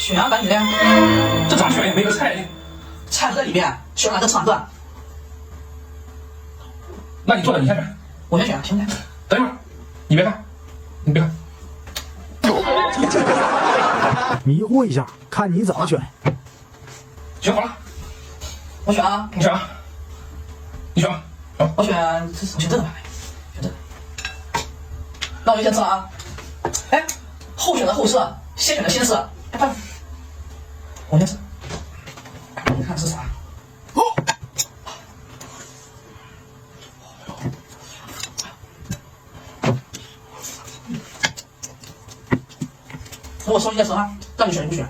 选啊，赶紧的呀！这咋选呀？没个菜。菜都在里面，选哪个吃哪个。那你坐着，你先选。我先选，行不行？等一会儿，你别看，你别看。迷糊一下，看你怎么选。选好了，我选啊，你选啊，你选吧。我选这个吧，选这个。那我就先吃了啊。哎，后选的后吃，先选的先吃。哎，爸，我先吃。你看吃啥？哦。等我说一下吃啊，让你选你不选。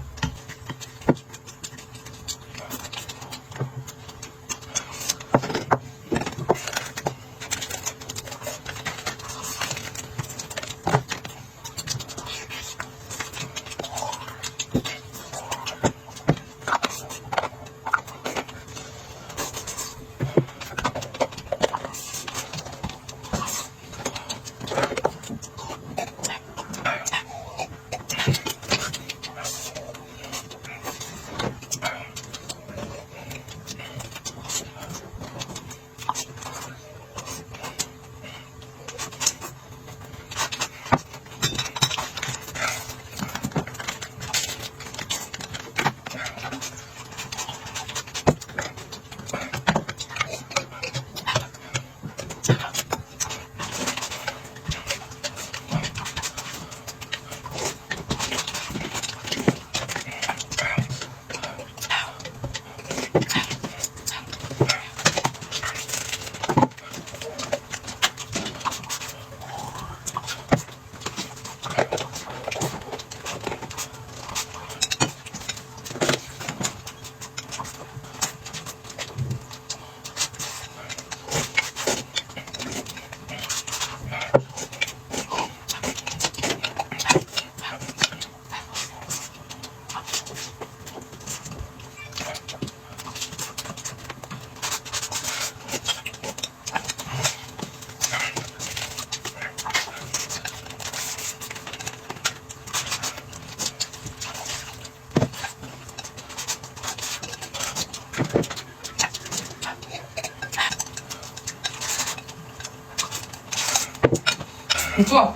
你坐，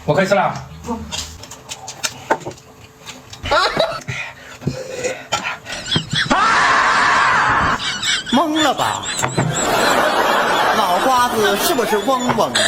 我可以吃了。懵了吧？脑瓜子是不是嗡嗡的？